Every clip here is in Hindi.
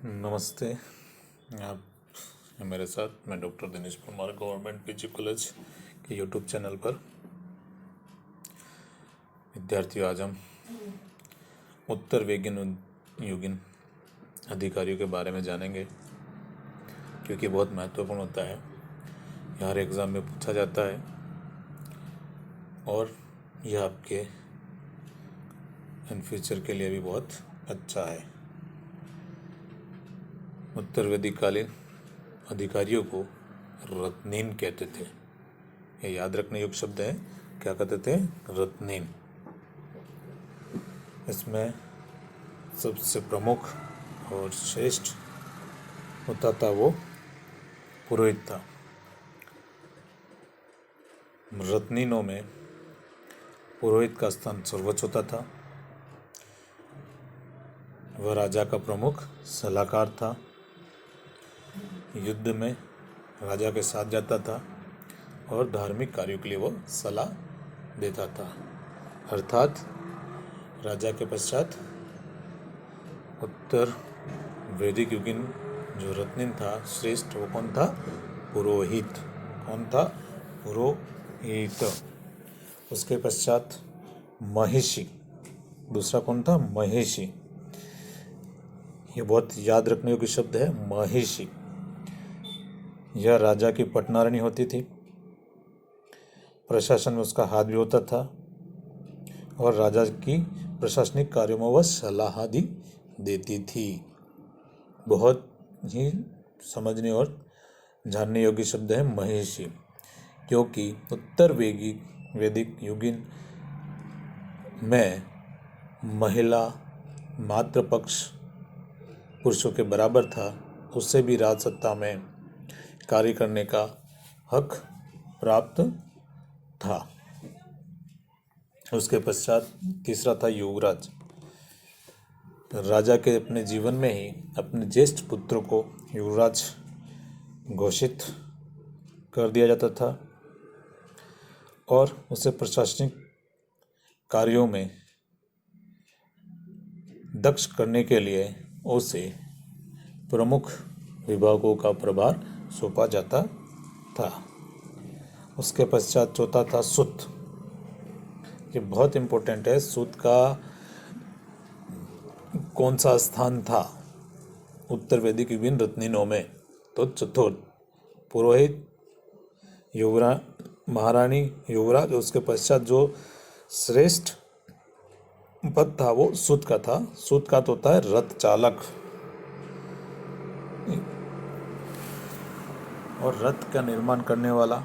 नमस्ते। आप हैं मेरे साथ। मैं doctor Dinesh Parmar, government PG college के यूट्यूब चैनल पर। विद्यार्थियों, आज हम उत्तर वेगिन युगिन अधिकारियों के बारे में जानेंगे, क्योंकि बहुत महत्वपूर्ण होता है। यह हर एग्ज़ाम में पूछा जाता है और यह आपके इन फ्यूचर के लिए भी बहुत अच्छा है। उत्तर वैदिक कालीन अधिकारियों को रत्नीन कहते थे। ये याद रखने योग्य शब्द है। क्या कहते थे? रत्नीन। इसमें सबसे प्रमुख और श्रेष्ठ होता था वो पुरोहित था। रत्नीनों में पुरोहित का स्थान सर्वोच्च होता था। वह राजा का प्रमुख सलाहकार था। युद्ध में राजा के साथ जाता था और धार्मिक कार्यों के लिए वो सलाह देता था। अर्थात राजा के पश्चात उत्तर वैदिक युगीन जो रत्नीन था श्रेष्ठ, वो कौन था? पुरोहित। कौन था? पुरोहित। उसके पश्चात महिषी। दूसरा कौन था? महिषी। ये बहुत याद रखने योग्य शब्द है, महिषी। यह राजा की पटनारणी होती थी। प्रशासन में उसका हाथ भी होता था और राजा की प्रशासनिक कार्यों में वह सलाह भी देती थी। बहुत ही समझने और जानने योग्य शब्द है महिषी, क्योंकि उत्तर वैदिक युगीन में महिला मातृपक्ष पुरुषों के बराबर था। उससे भी राजसत्ता में कार्य करने का हक प्राप्त था। उसके पश्चात तीसरा था युवराज। राजा के अपने जीवन में ही अपने ज्येष्ठ पुत्र को युवराज घोषित कर दिया जाता था और उसे प्रशासनिक कार्यों में दक्ष करने के लिए उसे प्रमुख विभागों का प्रभार सौंपा जाता था। उसके पश्चात चौथा था सूत। ये बहुत इम्पोर्टेंट है। सूत का कौन सा स्थान था उत्तर वैदिक युगीन रत्नीनों में? तो चतुर्थ। पुरोहित, युवराज, महारानी, युवराज। उसके पश्चात जो श्रेष्ठ पद था वो सूत का था। सूत का तो होता है रथ चालक, और रथ का निर्माण करने वाला,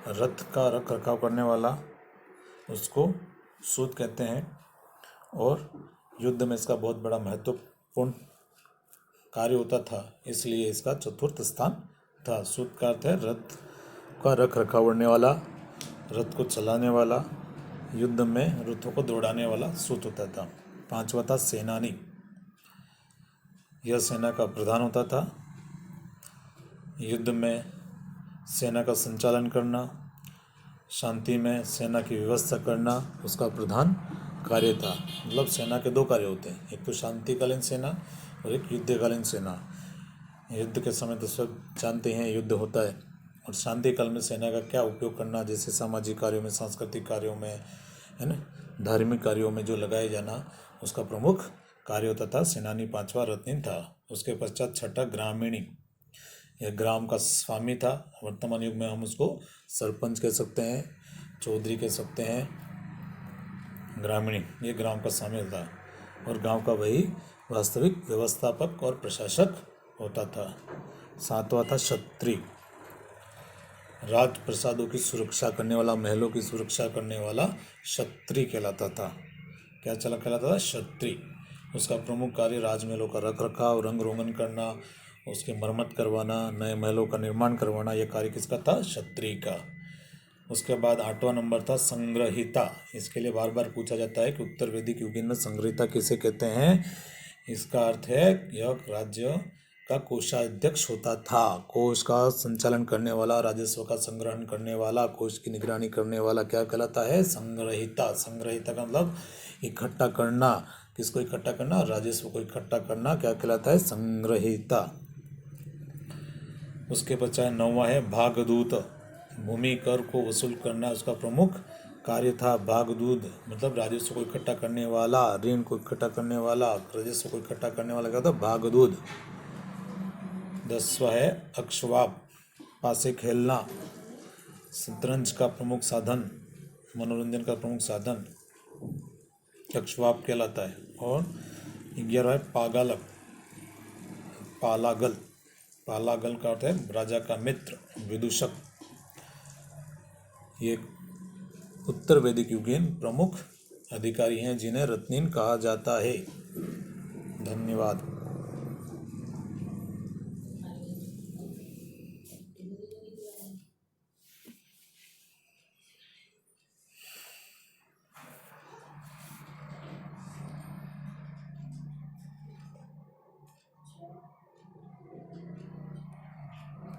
रथ का रख रखाव करने वाला, उसको सूत कहते हैं। और युद्ध में इसका बहुत बड़ा महत्वपूर्ण कार्य होता था, इसलिए इसका चतुर्थ स्थान था। सूत का अर्थ है रथ का रख रखाव करने वाला, रथ को चलाने वाला, युद्ध में रथों को दौड़ाने वाला सूत होता था। पांचवा था सेनानी। यह सेना का प्रधान होता था। युद्ध में सेना का संचालन करना, शांति में सेना की व्यवस्था करना उसका प्रधान कार्य था। मतलब सेना के दो कार्य होते हैं, एक तो शांतिकालीन सेना और एक युद्धकालीन सेना। युद्ध के समय तो सब जानते हैं युद्ध होता है, और शांति काल में सेना का क्या उपयोग करना, जैसे सामाजिक कार्यों में, सांस्कृतिक कार्यों में, है ना, धार्मिक कार्यों में जो लगाए जाना, उसका प्रमुख कार्य होता था। सेनानी पांचवा रत्नीन था। उसके पश्चात छठा ग्रामीणी। यह ग्राम का स्वामी था। वर्तमान युग में हम उसको सरपंच कह सकते हैं, चौधरी कह सकते हैं। ग्रामीणी ये ग्राम का स्वामी था और गांव का वही वास्तविक व्यवस्थापक और प्रशासक होता था। सातवां था क्षत्रिय। राज प्रसादों की सुरक्षा करने वाला, महलों की सुरक्षा करने वाला क्षत्रिय कहलाता था। क्या कहलाता था? क्षत्रिय। उसका प्रमुख कार्य राजमहलों का रख रखाव, रंग रोगन करना, उसकी मरम्मत करवाना, नए महलों का निर्माण करवाना, यह कार्य किसका था? क्षत्रिय का। उसके बाद आठवां नंबर था संग्रहिता। इसके लिए बार बार पूछा जाता है कि उत्तर वैदिक युगीन में संग्रहिता किसे कहते हैं? इसका अर्थ है यह राज्य का कोषाध्यक्ष होता था। कोष का संचालन करने वाला, राजस्व का संग्रहण करने वाला, कोष की निगरानी करने वाला क्या कहलाता है? संग्रहिता। संग्रहिता का मतलब इकट्ठा करना, किसको इकट्ठा करना, राजस्व को इकट्ठा करना क्या कहलाता है, संग्रहिता। उसके पश्चात 9वां है भागदूत। भूमि कर को वसूल करना उसका प्रमुख कार्य था। भागदूत मतलब राजस्व को इकट्ठा करने वाला, ऋण को इकट्ठा करने वाला, राजस्व को इकट्ठा करने वाला क्या था, भागदूत। 10वां है अक्षवाप, पासे खेलना, शतरंज का प्रमुख साधन, मनोरंजन का प्रमुख साधन अक्षवाप कहलाता है। और 11वां है पागालक, पालागल। पालागल का अर्थ है राजा का मित्र, विदूषक। ये उत्तर वैदिक युगीन प्रमुख अधिकारी हैं जिन्हें रत्नीन कहा जाता है। धन्यवाद।